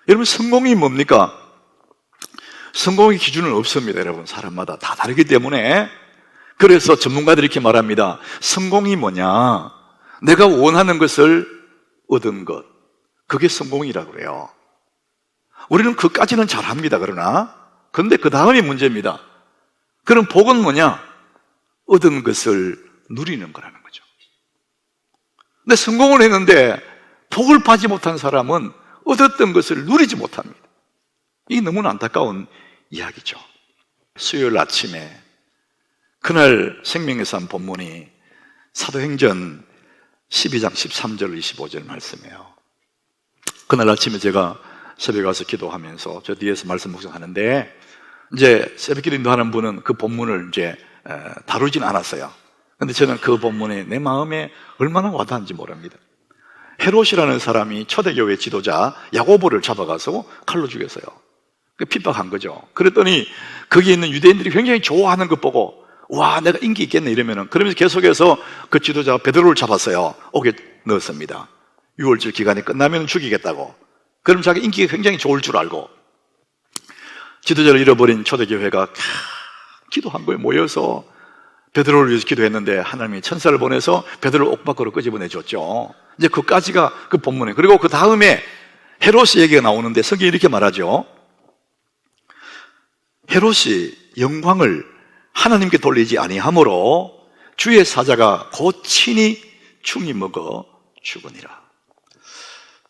여러분, 성공이 뭡니까? 성공의 기준은 없습니다. 여러분, 사람마다 다 다르기 때문에. 그래서 전문가들이 이렇게 말합니다. 성공이 뭐냐? 내가 원하는 것을 얻은 것, 그게 성공이라고 그래요. 우리는 그까지는 잘합니다. 그런데 그 다음이 문제입니다. 그럼 복은 뭐냐? 얻은 것을 누리는 거라는 거죠. 근데 성공을 했는데 복을 받지 못한 사람은 얻었던 것을 누리지 못합니다. 이게 너무나 안타까운 이야기죠. 수요일 아침에 그날 생명에서 한 본문이 사도행전 12장 13절 25절 말씀이에요. 그날 아침에 제가 새벽에 와서 기도하면서 저 뒤에서 말씀 묵상하는데, 이제 새벽기도 인도하는 분은 그 본문을 이제 다루진 않았어요. 근데 저는 그 본문이 내 마음에 얼마나 와닿는지 모릅니다. 헤롯이라는 사람이 초대교회 지도자 야고보를 잡아가서 칼로 죽였어요. 핍박한 거죠. 그랬더니 거기에 있는 유대인들이 굉장히 좋아하는 것 보고, 와, 내가 인기 있겠네 이러면은, 그러면서 계속해서 그 지도자 베드로를 잡았어요. 옥에 넣었습니다. 6월절 기간이 끝나면 죽이겠다고. 그럼 자기 인기가 굉장히 좋을 줄 알고 지도자를 잃어버린 초대교회가 기도한 거에 모여서 베드로를 위해서 기도했는데, 하나님이 천사를 보내서 베드로를 옥 밖으로 끄집어내줬죠. 이제 그까지가 그 본문에. 그리고 그 다음에 헤롯의 얘기가 나오는데 성경이 이렇게 말하죠. 헤롯이 영광을 하나님께 돌리지 아니하므로 주의 사자가 곧 친히 충이 먹어 죽으니라.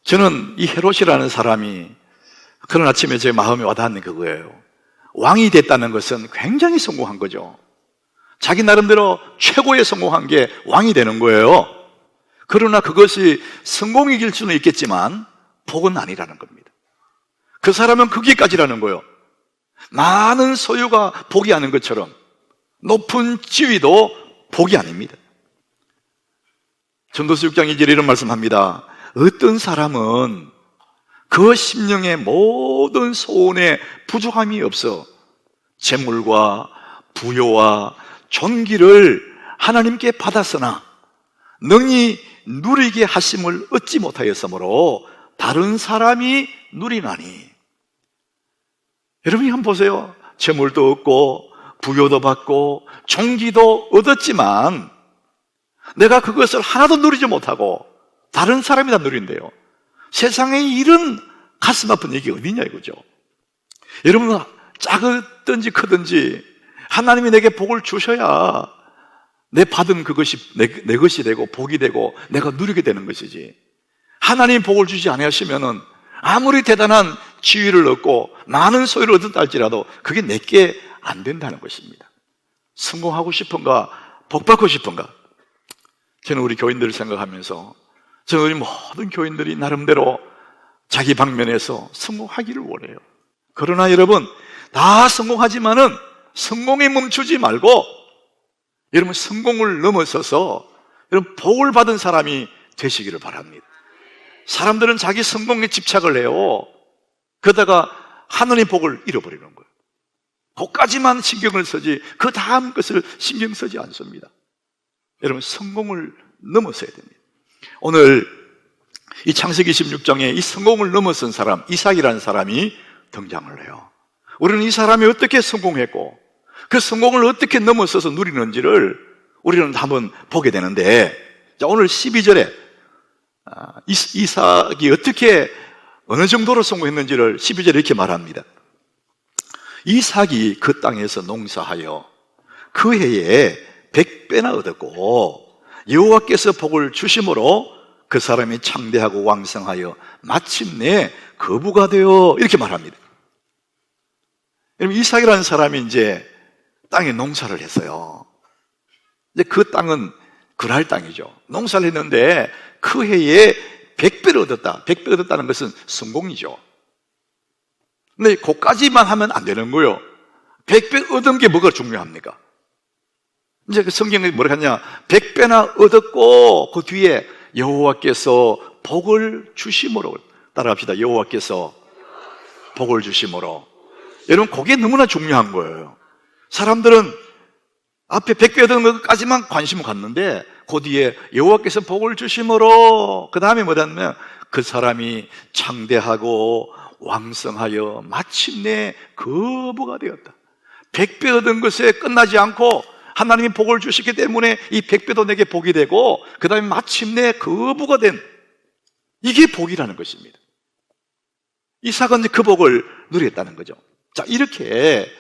저는 이 헤롯이라는 사람이 그런 아침에 제 마음에 와닿는 그거예요. 왕이 됐다는 것은 굉장히 성공한 거죠. 자기 나름대로 최고의 성공한 게 왕이 되는 거예요. 그러나 그것이 성공이길 수는 있겠지만 복은 아니라는 겁니다. 그 사람은 거기까지라는 거예요. 많은 소유가 복이 아닌 것처럼 높은 지위도 복이 아닙니다. 전도서 6장 2절에 이런 말씀합니다. 어떤 사람은 그 심령의 모든 소원에 부족함이 없어 재물과 부요와 존귀를 하나님께 받았으나 능히 누리게 하심을 얻지 못하였으므로 다른 사람이 누리나니. 여러분이 한번 보세요. 재물도 얻고 부요도 받고 존귀도 얻었지만 내가 그것을 하나도 누리지 못하고 다른 사람이 다 누린대요. 세상에 이런 가슴 아픈 얘기 어디 있냐 이거죠. 여러분, 작든지 크든지 하나님이 내게 복을 주셔야 내 받은 그것이 내 것이 되고 복이 되고 내가 누리게 되는 것이지, 하나님 복을 주지 아니하시면은 아무리 대단한 지위를 얻고 많은 소유를 얻었다 할지라도 그게 내게 안 된다는 것입니다. 성공하고 싶은가, 복 받고 싶은가? 저는 우리 교인들을 생각하면서 저는 우리 모든 교인들이 나름대로 자기 방면에서 성공하기를 원해요. 그러나 여러분, 다 성공하지만은 성공에 멈추지 말고 여러분 성공을 넘어서서 여러분 복을 받은 사람이 되시기를 바랍니다. 사람들은 자기 성공에 집착을 해요. 그러다가 하나님 복을 잃어버리는 거예요. 그것까지만 신경을 쓰지 그 다음 것을 신경 쓰지 않습니다. 여러분, 성공을 넘어서야 됩니다. 오늘 이 창세기 16장에 이 성공을 넘어선 사람, 이삭이라는 사람이 등장을 해요. 우리는 이 사람이 어떻게 성공했고 그 성공을 어떻게 넘어서서 누리는지를 우리는 한번 보게 되는데, 자, 오늘 12절에 이삭이 어떻게 어느 정도로 성공했는지를 12절에 이렇게 말합니다. 이삭이 그 땅에서 농사하여 그 해에 100배나 얻었고 여호와께서 복을 주심으로 그 사람이 창대하고 왕성하여 마침내 거부가 되어, 이렇게 말합니다. 여러분, 이삭이라는 사람이 이제 땅에 농사를 했어요. 이제 그 땅은 그랄 땅이죠. 농사를 했는데 그 해에 100배를 얻었다. 100배 얻었다는 것은 성공이죠. 근데 그까지만 하면 안 되는 거예요. 100배 얻은 게 뭐가 중요합니까? 이제 그 성경에 뭐라 하냐, 100배나 얻었고 그 뒤에 여호와께서 복을 주심으로, 따라합시다. 여호와께서 복을 주심으로. 여러분, 그게 너무나 중요한 거예요. 사람들은 앞에 100배 얻은 것까지만 관심을 갖는데 그 뒤에 여호와께서 복을 주심으로, 그 다음에 뭐냐면 그 사람이 창대하고 왕성하여 마침내 거부가 되었다. 100배 얻은 것에 끝나지 않고 하나님이 복을 주셨기 때문에 이 100배도 내게 복이 되고 그 다음에 마침내 거부가 된, 이게 복이라는 것입니다. 이삭은 그 복을 누렸다는 거죠. 자, 이렇게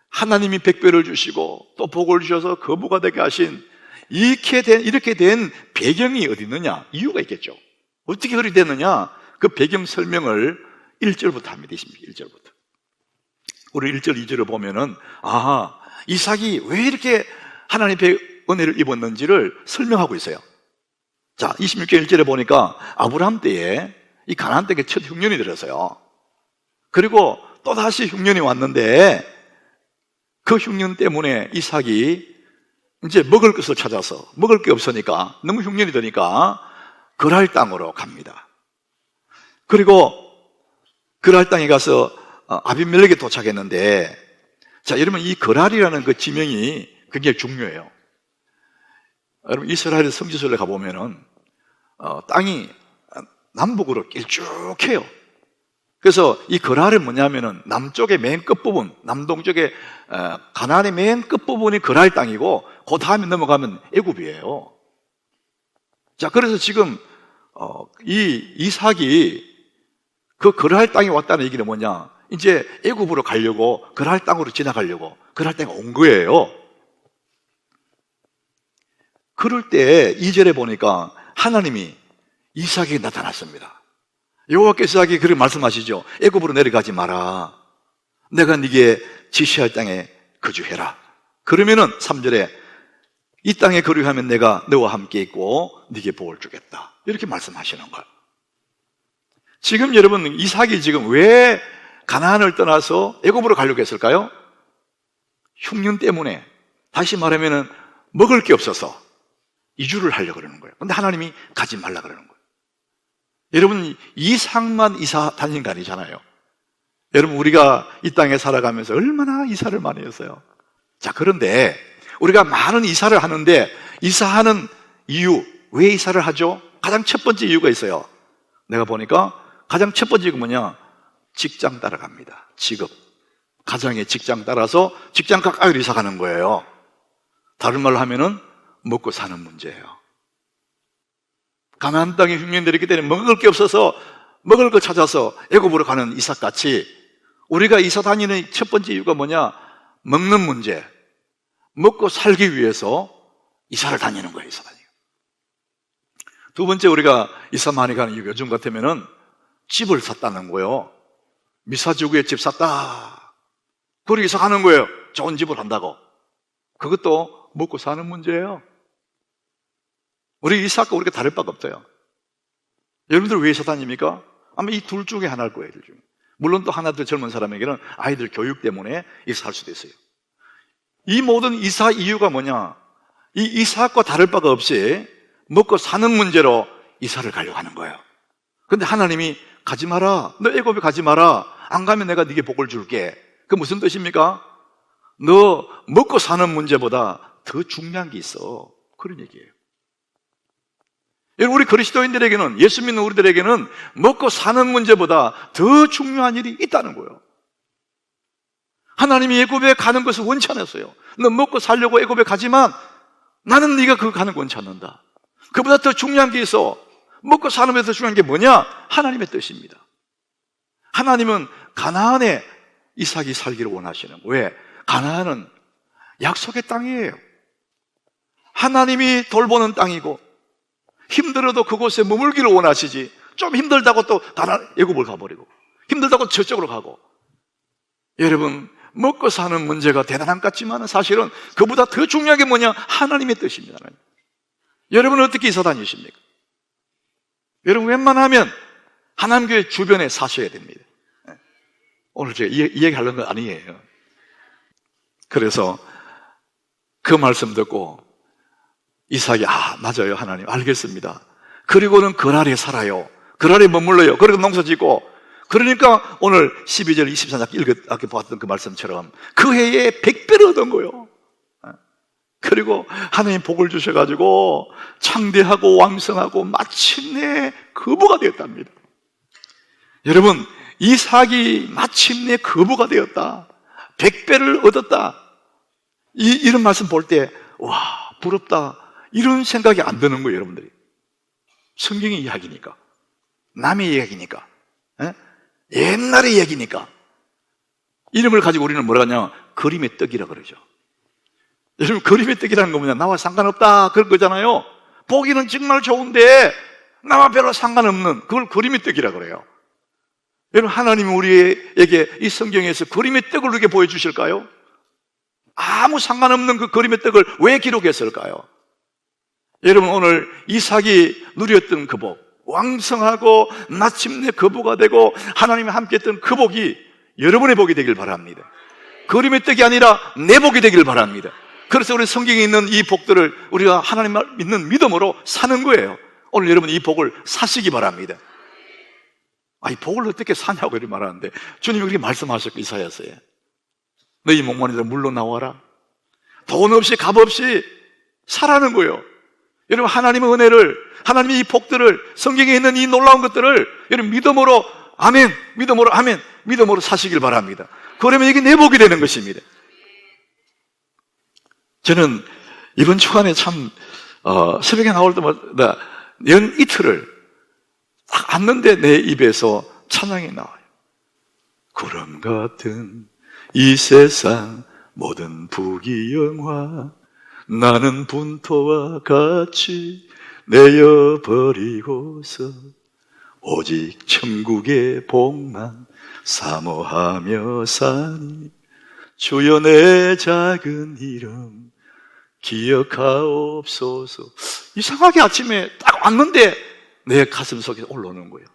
하나님이 100배를 주시고 또 복을 주셔서 거부가 되게 하신 이렇게 된 배경이 어디 있느냐? 이유가 있겠죠. 어떻게 그리 됐느냐? 그 배경 설명을 1절부터 합니다. 1절부터. 우리 1절, 2절을 보면은, 이삭이 왜 이렇게 하나님의 은혜를 입었는지를 설명하고 있어요. 자, 26절 1절에 보니까 아브라함 때에 이 가나안 땅에 첫 흉년이 들었어요. 그리고 또다시 흉년이 왔는데 그 흉년 때문에 이삭이 이제 먹을 것을 찾아서, 먹을 게 없으니까, 너무 흉년이 되니까 그랄 땅으로 갑니다. 그리고 그랄 땅에 가서 아비멜렉에 도착했는데, 자, 여러분, 이 그랄이라는 그 지명이 굉장히 중요해요. 여러분, 이스라엘 성지순례 가보면은 땅이 남북으로 길쭉해요. 그래서 이 그랄은 뭐냐면은 남쪽의 맨 끝부분, 남동쪽의 가나안의 맨 끝부분이 그랄 땅이고 그 다음에 넘어가면 애굽이에요. 자, 그래서 지금 이 이삭이 그 그랄 땅에 왔다는 얘기는 뭐냐? 이제 애굽으로 가려고, 그랄 땅으로 지나가려고 그랄 땅에 온 거예요. 그럴 때 2절에 보니까 하나님이 이삭에게 나타났습니다. 여호와께서 이삭에게 그렇게 말씀하시죠. 애굽으로 내려가지 마라. 내가 네게 지시할 땅에 거주해라. 그러면은 3절에 이 땅에 거류하면 내가 너와 함께 있고 네게 복을 주겠다. 이렇게 말씀하시는 거예요. 지금 여러분, 이삭이 지금 왜 가나안을 떠나서 애굽으로 가려고 했을까요? 흉년 때문에, 다시 말하면은 먹을 게 없어서 이주를 하려고 그러는 거예요. 근데 하나님이 가지 말라 그러는 거예요. 여러분, 이삭만 이사 다닌 거 아니잖아요. 여러분, 우리가 이 땅에 살아가면서 얼마나 이사를 많이 했어요. 자, 그런데 우리가 많은 이사를 하는데, 이사하는 이유, 왜 이사를 하죠? 가장 첫 번째 이유가 있어요. 내가 보니까 가장 첫 번째 이유가 뭐냐? 직장 따라갑니다. 직업. 가정의 직장 따라서 직장 가까이로 이사 가는 거예요. 다른 말로 하면은 먹고 사는 문제예요. 가나안 땅에 흉년이 내렸기 때문에 먹을 게 없어서 먹을 걸 찾아서 애굽으로 가는 이삭같이 우리가 이사 다니는 첫 번째 이유가 뭐냐? 먹는 문제. 먹고 살기 위해서 이사를 다니는 거예요. 이사 다니고. 두 번째, 우리가 이사 많이 가는 이유, 요즘 같으면은 집을 샀다는 거예요. 미사지구에 집 샀다. 그리고 이사 가는 거예요. 좋은 집을 한다고. 그것도 먹고 사는 문제예요. 우리 이삭과 우리가 다를 바가 없어요. 여러분들 왜 이사 다닙니까? 아마 이 둘 중에 하나일 거예요. 둘 중에. 물론 또 하나 더 젊은 사람에게는 아이들 교육 때문에 이사할 수도 있어요. 이 모든 이사 이유가 뭐냐? 이 이삭과 다를 바가 없이 먹고 사는 문제로 이사를 가려고 하는 거예요. 근데 하나님이 가지 마라. 너 애굽에 가지 마라. 안 가면 내가 네게 복을 줄게. 그 무슨 뜻입니까? 너 먹고 사는 문제보다 더 중요한 게 있어. 그런 얘기예요. 우리 그리스도인들에게는, 예수 믿는 우리들에게는 먹고 사는 문제보다 더 중요한 일이 있다는 거예요. 하나님이 애굽에 가는 것을 원치 않았어요. 너 먹고 살려고 애굽에 가지만 나는 네가 그거 가는 거 원치 않는다. 그보다 더 중요한 게 있어. 먹고 사는 데서 중요한 게 뭐냐? 하나님의 뜻입니다. 하나님은 가나안에 이삭이 살기를 원하시는 거예요. 왜? 가나안은 약속의 땅이에요. 하나님이 돌보는 땅이고 힘들어도 그곳에 머물기를 원하시지, 좀 힘들다고 또 다른 애굽을 가버리고 힘들다고 저쪽으로 가고. 여러분, 먹고 사는 문제가 대단한 것 같지만 사실은 그보다 더 중요한 게 뭐냐? 하나님의 뜻입니다. 하나님. 여러분은 어떻게 이사 다니십니까? 여러분, 웬만하면 하나님교회 주변에 사셔야 됩니다. 오늘 제가 이 얘기 하려는 건 아니에요. 그래서 그 말씀 듣고 이삭이, 맞아요, 하나님, 알겠습니다. 그리고는 그랄에 살아요. 그랄에 머물러요. 그리고 농사 짓고. 그러니까 오늘 12절 24절 아까 보았던 그 말씀처럼 그 해에 100배를 얻은 거예요. 그리고 하나님 복을 주셔가지고 창대하고 왕성하고 마침내 거부가 되었답니다. 여러분, 이삭이 마침내 거부가 되었다, 100배를 얻었다, 이런 말씀 볼 때 와, 부럽다, 이런 생각이 안 드는 거예요. 여러분들이 성경의 이야기니까, 남의 이야기니까, 옛날의 얘기니까. 이런 걸 가지고 우리는 뭐라 하냐, 그림의 떡이라 그러죠. 여러분, 그림의 떡이라는 거 뭐냐, 나와 상관없다 그런 거잖아요. 보기는 정말 좋은데 나와 별로 상관없는, 그걸 그림의 떡이라 그래요. 여러분, 하나님은 우리에게 이 성경에서 그림의 떡을 우리에게 보여주실까요? 아무 상관없는 그 그림의 떡을 왜 기록했을까요? 여러분, 오늘 이삭이 누렸던 그 복, 왕성하고 마침내 거부가 되고 하나님이 함께했던 그 복이 여러분의 복이 되길 바랍니다. 그림의 떡이 아니라 내 복이 되길 바랍니다. 그래서 우리 성경에 있는 이 복들을 우리가 하나님을 믿는 믿음으로 사는 거예요. 오늘 여러분 이 복을 사시기 바랍니다. 이 복을 어떻게 사냐고 이렇게 말하는데, 주님이 그렇게 말씀하셨고, 이사야서에 너희 목마르다 물로 나와라. 돈 없이 값 없이 사라는 거예요. 여러분, 하나님의 은혜를, 하나님의 이 복들을, 성경에 있는 이 놀라운 것들을 여러분 믿음으로 아멘, 믿음으로 아멘, 믿음으로 사시길 바랍니다. 그러면 이게 내 복이 되는 것입니다. 저는 이번 주간에 참 새벽에 나올 때마다 연 이틀을 딱 앉는데 내 입에서 찬양이 나와요. 구름 같은 이 세상 모든 부귀영화 나는 분토와 같이 내어버리고서 오직 천국의 복만 사모하며 사니 주여 내 작은 이름 기억하옵소서. 이상하게 아침에 딱 왔는데 내 가슴 속에 올라오는 거예요.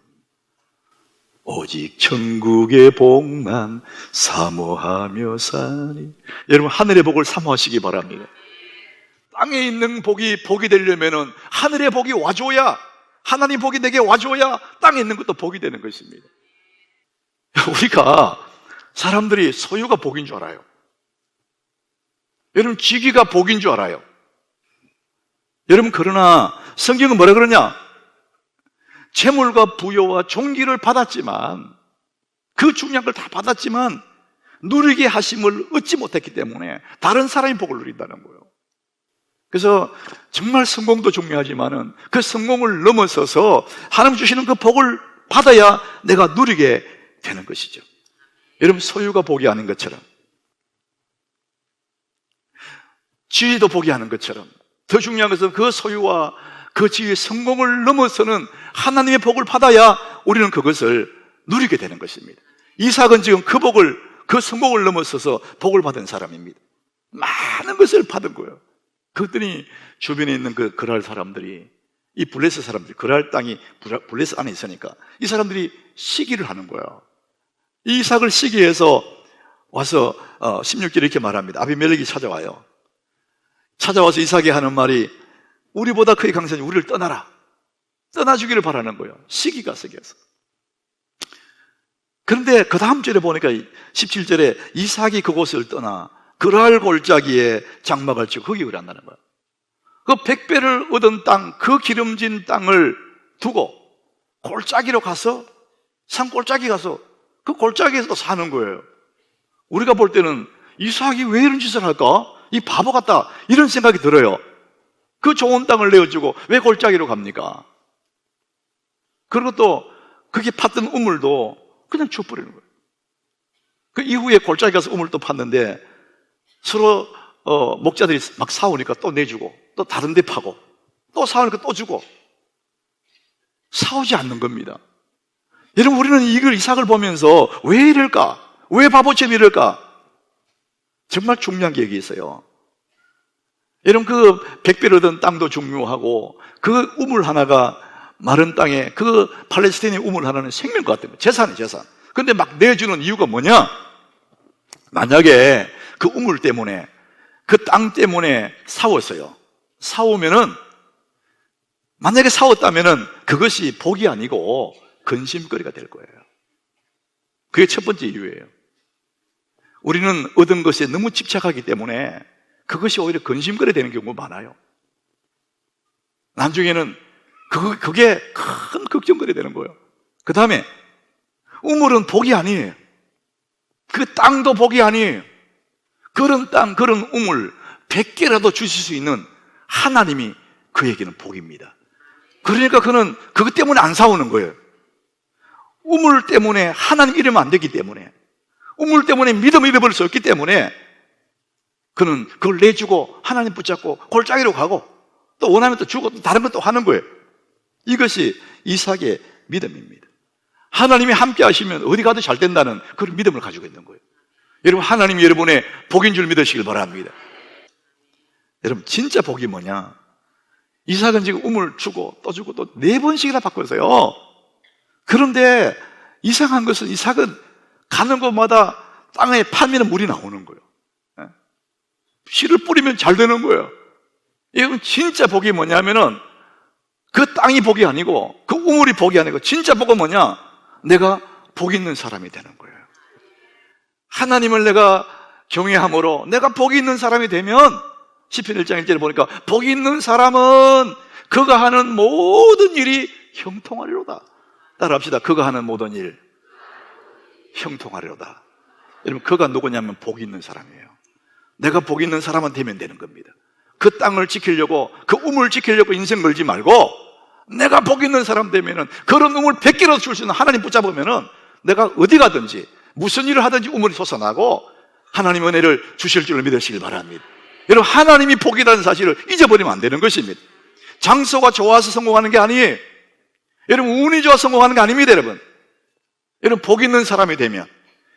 오직 천국의 복만 사모하며 사니. 여러분, 하늘의 복을 사모하시기 바랍니다. 땅에 있는 복이 되려면은 하늘의 복이 와줘야, 하나님 복이 내게 와줘야 땅에 있는 것도 복이 되는 것입니다. 우리가 사람들이 소유가 복인 줄 알아요. 여러분, 직위가 복인 줄 알아요. 여러분, 그러나 성경은 뭐라 그러냐? 재물과 부여와 존귀를 받았지만, 그 중요한 걸 다 받았지만 누리게 하심을 얻지 못했기 때문에 다른 사람이 복을 누린다는 거예요. 그래서 정말 성공도 중요하지만은 그 성공을 넘어서서 하나님 주시는 그 복을 받아야 내가 누리게 되는 것이죠. 여러분, 소유가 복이 아닌 것처럼, 지위도 복이 아닌 것처럼, 더 중요한 것은 그 소유와 그 지위의 성공을 넘어서는 하나님의 복을 받아야 우리는 그것을 누리게 되는 것입니다. 이삭은 지금 그 복을, 그 성공을 넘어서서 복을 받은 사람입니다. 많은 것을 받은 거예요. 그랬더니 주변에 있는 그 그랄 사람들이, 이 블레셋 사람들이, 그랄 땅이 블레셋 안에 있으니까 이 사람들이 시기를 하는 거예요. 이 이삭을 시기해서 와서 16절에 이렇게 말합니다. 아비멜렉이 찾아와요. 찾아와서 이삭이 하는 말이, 우리보다 크게 강선이 우리를 떠나라, 떠나주기를 바라는 거예요. 시기가 세게서. 그런데 그 다음 절에 보니까 17절에 이삭이 그곳을 떠나 그랄 골짜기에 장막을 치고 거기 그란다는 거예요. 그 100배를 얻은 땅, 그 기름진 땅을 두고 골짜기로 가서, 산 골짜기 가서 그 골짜기에서 또 사는 거예요. 우리가 볼 때는 이삭이 왜 이런 짓을 할까? 이 바보 같다, 이런 생각이 들어요. 그 좋은 땅을 내어주고 왜 골짜기로 갑니까? 그리고 또 거기 팠던 우물도 그냥 줘버리는 거예요. 그 이후에 골짜기 가서 우물 또 팠는데 서로 목자들이 막 싸우니까 또 내주고, 또 다른 데 파고, 또 싸우니까 또 주고, 싸우지 않는 겁니다. 여러분, 우리는 이걸, 이삭을 보면서 왜 이럴까? 왜 바보처럼 이럴까? 정말 중요한 게 여기 있어요. 여러분, 그 100배를 얻은 땅도 중요하고, 그 우물 하나가 마른 땅에, 그 팔레스타인의 우물 하나는 생명과 같은 거예요. 재산이 재산. 근데 막 내주는 이유가 뭐냐? 만약에 그 우물 때문에, 그 땅 때문에 싸웠어요. 싸우면은, 만약에 싸웠다면은 그것이 복이 아니고 근심거리가 될 거예요. 그게 첫 번째 이유예요. 우리는 얻은 것에 너무 집착하기 때문에 그것이 오히려 근심거리 되는 경우가 많아요. 나중에는 그게 큰 걱정거리 되는 거예요. 그 다음에 우물은 복이 아니에요. 그 땅도 복이 아니에요. 그런 땅, 그런 우물 100개라도 주실 수 있는 하나님이 그에게는 복입니다. 그러니까 그는 그것 때문에 안 싸우는 거예요. 우물 때문에 하나님 잃으면 안 되기 때문에, 우물 때문에 믿음을 잃어버릴 수 없기 때문에 그는 그걸 내주고 하나님 붙잡고 골짜기로 가고 또 원하면 또 주고 또 다른 것도 하는 거예요. 이것이 이삭의 믿음입니다. 하나님이 함께 하시면 어디 가도 잘 된다는 그런 믿음을 가지고 있는 거예요. 여러분, 하나님이 여러분의 복인 줄 믿으시길 바랍니다. 여러분, 진짜 복이 뭐냐? 이삭은 지금 우물 주고 또 주고 또 4번씩이나 바꿨어요. 그런데 이상한 것은 이삭은 가는 곳마다 땅에 파면 물이 나오는 거예요. 씨를 뿌리면 잘 되는 거예요. 이건 진짜 복이 뭐냐면은 그 땅이 복이 아니고 그 우물이 복이 아니고 진짜 복은 뭐냐? 내가 복 있는 사람이 되는 거예요. 하나님을 내가 경외함으로 내가 복이 있는 사람이 되면 시편 1장 1절에 보니까 복이 있는 사람은 그가 하는 모든 일이 형통하리로다. 따라합시다. 그가 하는 모든 일 형통하리로다. 여러분, 그가 누구냐면 복이 있는 사람이에요. 내가 복이 있는 사람은 되면 되는 겁니다. 그 땅을 지키려고, 그 우물을 지키려고 인생 걸지 말고 내가 복이 있는 사람 되면은 그런 우물 100개라도 줄 수 있는 하나님 붙잡으면은 내가 어디 가든지 무슨 일을 하든지 우물이 솟아나고 하나님 은혜를 주실 줄을 믿으시길 바랍니다. 여러분, 하나님이 복이라는 사실을 잊어버리면 안 되는 것입니다. 장소가 좋아서 성공하는 게 아니에요. 여러분, 운이 좋아서 성공하는 게 아닙니다. 여러분, 복 있는 사람이 되면,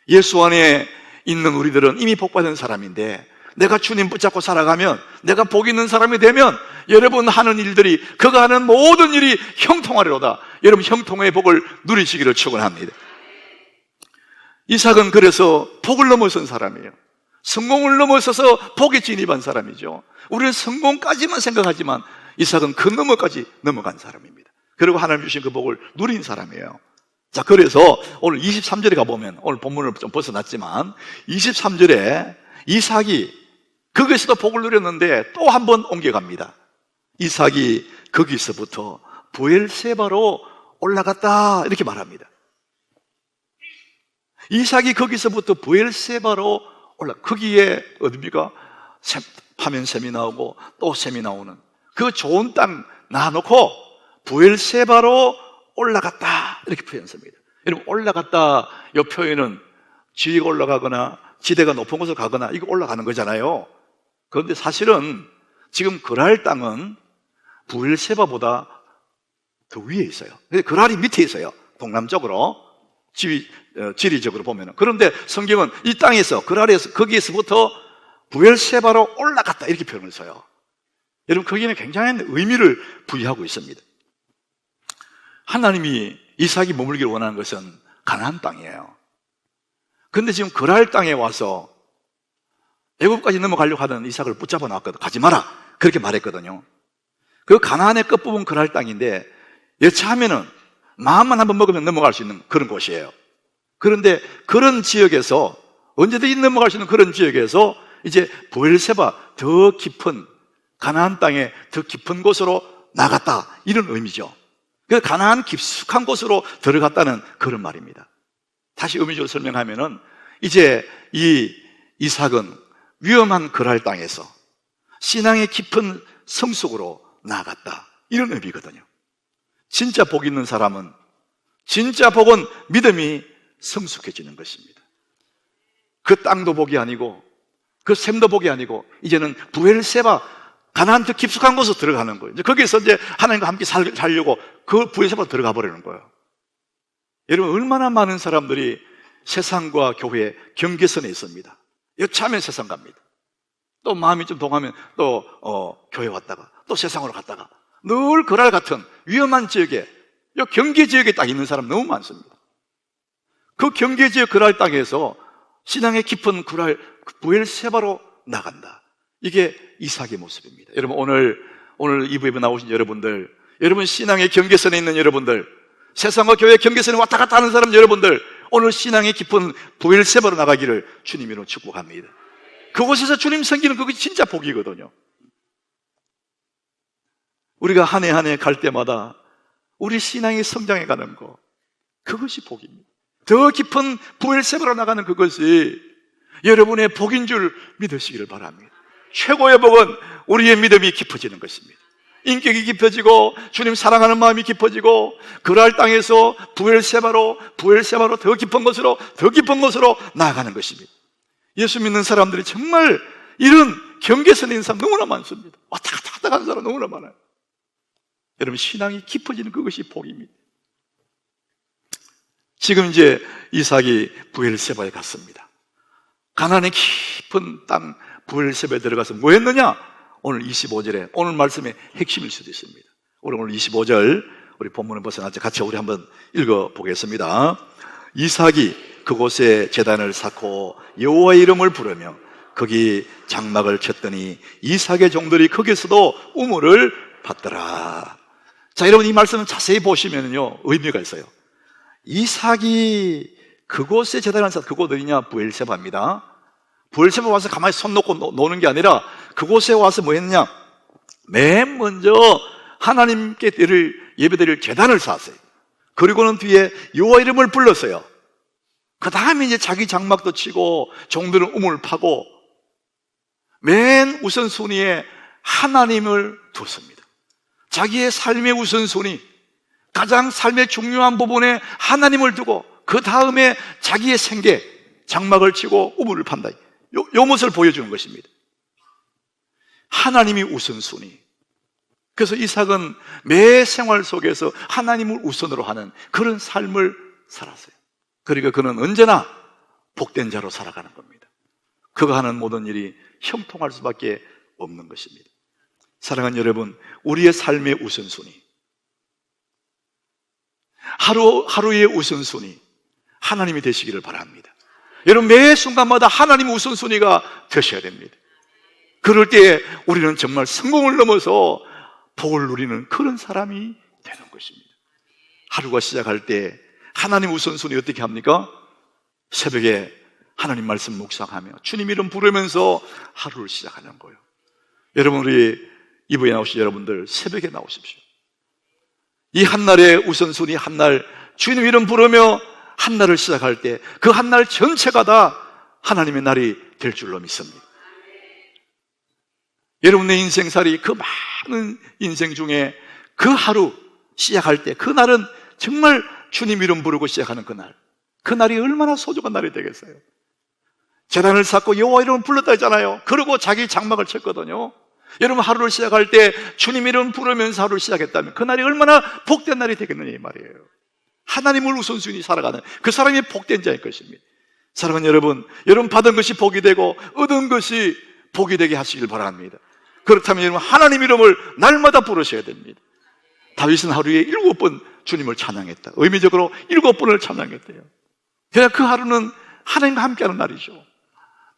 예수 안에 있는 우리들은 이미 복받은 사람인데 내가 주님 붙잡고 살아가면, 내가 복 있는 사람이 되면 여러분 하는 일들이, 그가 하는 모든 일이 형통하리로다. 여러분, 형통의 복을 누리시기를 축원합니다. 이삭은 그래서 복을 넘어선 사람이에요. 성공을 넘어서서 복에 진입한 사람이죠. 우리는 성공까지만 생각하지만 이삭은 그 너머까지 넘어간 사람입니다. 그리고 하나님 주신 그 복을 누린 사람이에요. 자, 그래서 오늘 23절에 가보면, 오늘 본문을 좀 벗어났지만 23절에 이삭이 거기서도 복을 누렸는데 또 한 번 옮겨갑니다. 이삭이 거기서부터 브엘세바로 올라갔다, 이렇게 말합니다. 이삭이 거기서부터 브엘세바로 거기에 어딥니까? 파면 샘이 나오고 또 샘이 나오는 그 좋은 땅 놔놓고 브엘세바로 올라갔다, 이렇게 표현했습니다. 여러분, 올라갔다, 이 표현은 지위가 올라가거나 지대가 높은 곳을 가거나 이거 올라가는 거잖아요. 그런데 사실은 지금 그랄 땅은 브엘세바보다 더 위에 있어요. 그랄이 밑에 있어요. 동남쪽으로 지리적으로 보면. 그런데 성경은 이 땅에서, 그랄에서, 거기에서부터 브엘세바로 올라갔다, 이렇게 표현을 써요. 여러분, 거기는 굉장한 의미를 부여하고 있습니다. 하나님이 이삭이 머물기를 원하는 것은 가나안 땅이에요. 그런데 지금 그랄 땅에 와서 애굽까지 넘어가려고 하던 이삭을 붙잡아 놨거든. 가지 마라, 그렇게 말했거든요. 그 가나안의 끝부분 그랄 땅인데 여차하면은 마음만 한번 먹으면 넘어갈 수 있는 그런 곳이에요. 그런데 그런 지역에서, 언제든지 넘어갈 수 있는 그런 지역에서 이제 브엘세바, 더 깊은 가나안 땅에 더 깊은 곳으로 나갔다, 이런 의미죠. 그 가나안 깊숙한 곳으로 들어갔다는 그런 말입니다. 다시 의미적으로 설명하면은 이제 이 이삭은 위험한 그랄 땅에서 신앙의 깊은 성속으로 나아갔다, 이런 의미거든요. 진짜 복 있는 사람은, 진짜 복은 믿음이 성숙해지는 것입니다. 그 땅도 복이 아니고 그 샘도 복이 아니고 이제는 브엘세바, 가나안 더 깊숙한 곳으로 들어가는 거예요. 이제 거기서 이제 하나님과 함께 살려고 그 브엘세바로 들어가 버리는 거예요. 여러분, 얼마나 많은 사람들이 세상과 교회의 경계선에 있습니다. 여차하면 세상 갑니다. 또 마음이 좀 동하면 또 교회 왔다가 또 세상으로 갔다가 늘 그랄 같은 위험한 지역에, 이 경계 지역에 딱 있는 사람 너무 많습니다. 그 경계 지역 그랄 땅에서 신앙의 깊은 그랄 브엘세바로 나간다. 이게 이삭의 모습입니다. 여러분, 오늘 이 부에 나오신 여러분들, 여러분 신앙의 경계선에 있는 여러분들, 세상과 교회 경계선에 왔다 갔다 하는 사람 여러분들, 오늘 신앙의 깊은 브엘세바로 나가기를 주님으로 축복합니다. 그곳에서 주님 섬기는 그것이 진짜 복이거든요. 우리가 한 해 한 해 갈 때마다 우리 신앙이 성장해 가는 거, 그것이 복입니다. 더 깊은 부엘세바로 나가는 그것이 여러분의 복인 줄 믿으시기를 바랍니다. 최고의 복은 우리의 믿음이 깊어지는 것입니다. 인격이 깊어지고 주님 사랑하는 마음이 깊어지고 그랄 땅에서 부엘세바로 더 깊은 곳으로 나아가는 것입니다. 예수 믿는 사람들이 정말 이런 경계선 있는 사람 너무나 많습니다. 왔다 갔다 가는 사람 너무나 많아요. 여러분, 신앙이 깊어지는 그것이 복입니다. 지금 이제 이삭이 부엘세바에 갔습니다. 가나안의 깊은 땅 부엘세바에 들어가서 뭐 했느냐? 오늘 25절에 오늘 말씀의 핵심일 수도 있습니다. 오늘 25절 우리 본문을 벗어나서 같이 우리 한번 읽어보겠습니다. 이삭이 그곳에 제단을 쌓고 여호와의 이름을 부르며 거기 장막을 쳤더니 이삭의 종들이 거기서도 우물을 받더라. 자, 여러분, 이 말씀을 자세히 보시면요 의미가 있어요. 이삭이 그곳에 제단을 쌓고, 그곳 어디냐? 부엘세바입니다. 부엘세바 와서 가만히 손 놓고 노는 게 아니라 그곳에 와서 뭐 했느냐? 맨 먼저 하나님께 예배드릴 제단을 쌓았어요. 그리고는 뒤에 여호와 이름을 불렀어요. 그 다음에 이제 자기 장막도 치고 종들은 우물을 파고 맨 우선순위에 하나님을 뒀습니다. 자기의 삶의 우선순위, 가장 삶의 중요한 부분에 하나님을 두고 그 다음에 자기의 생계, 장막을 치고 우물을 판다. 요 모습을 보여주는 것입니다. 하나님이 우선순위. 그래서 이삭은 매 생활 속에서 하나님을 우선으로 하는 그런 삶을 살았어요. 그러니까 그는 언제나 복된 자로 살아가는 겁니다. 그가 하는 모든 일이 형통할 수밖에 없는 것입니다. 사랑하는 여러분, 우리의 삶의 우선순위, 하루의 우선순위 하나님이 되시기를 바랍니다. 여러분, 매 순간마다 하나님 우선순위가 되셔야 됩니다. 그럴 때 우리는 정말 성공을 넘어서 복을 누리는 그런 사람이 되는 것입니다. 하루가 시작할 때 하나님 우선순위 어떻게 합니까? 새벽에 하나님 말씀 묵상하며 주님 이름 부르면서 하루를 시작하는 거예요. 여러분, 우리 이브에 나오신 여러분들 새벽에 나오십시오. 이 한날의 우선순위, 한날 주님 이름 부르며 한날을 시작할 때 그 한날 전체가 다 하나님의 날이 될 줄로 믿습니다. 여러분의 인생살이 그 많은 인생 중에 그 하루 시작할 때 그 날은 정말 주님 이름 부르고 시작하는 그 날이 얼마나 소중한 날이 되겠어요. 제단을 쌓고 여호와 이름을 불렀다 했잖아요. 그리고 자기 장막을 쳤거든요. 여러분, 하루를 시작할 때 주님 이름 부르면서 하루를 시작했다면 그 날이 얼마나 복된 날이 되겠느냐 이 말이에요. 하나님을 우선순위 살아가는 그 사람이 복된 자일 것입니다. 사랑하는 여러분, 여러분 받은 것이 복이 되고 얻은 것이 복이 되게 하시길 바랍니다. 그렇다면 여러분 하나님 이름을 날마다 부르셔야 됩니다. 다윗은 하루에 7번 주님을 찬양했다. 의미적으로 7번을 찬양했대요. 그냥 그 하루는 하나님과 함께하는 날이죠.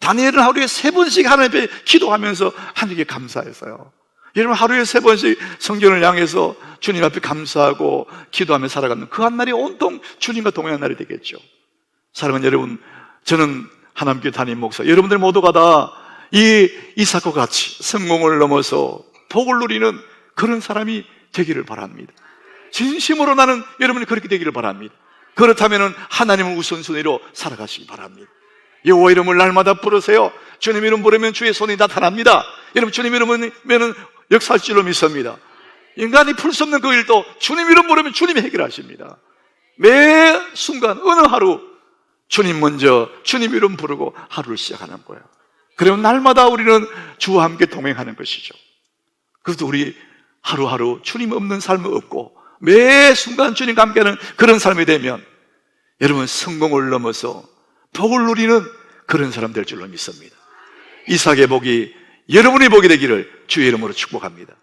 다니엘은 하루에 3번씩 하나님 앞에 기도하면서 하나님께 감사했어요. 여러분, 하루에 3번씩 성전을 향해서 주님 앞에 감사하고 기도하며 살아가는 그 한 날이 온통 주님과 동행하는 날이 되겠죠. 사랑하는 여러분, 저는 하나님께 담임 목사, 여러분들 모두가 다 이 이삭과 같이 성공을 넘어서 복을 누리는 그런 사람이 되기를 바랍니다. 진심으로 나는 여러분이 그렇게 되기를 바랍니다. 그렇다면 하나님을 우선순위로 살아가시기 바랍니다. 여호와 이름을 날마다 부르세요. 주님 이름 부르면 주의 손이 나타납니다. 여러분, 주님 이름은 역사할 줄로 믿습니다. 인간이 풀 수 없는 그 일도 주님 이름 부르면 주님이 해결하십니다. 매 순간 어느 하루 주님 먼저 주님 이름 부르고 하루를 시작하는 거예요. 그러면 날마다 우리는 주와 함께 동행하는 것이죠. 그래서 우리 하루하루 주님 없는 삶은 없고 매 순간 주님과 함께하는 그런 삶이 되면 여러분 성공을 넘어서 복을 누리는 그런 사람 될 줄로 믿습니다. 이삭의 복이 여러분의 복이 되기를 주의 이름으로 축복합니다.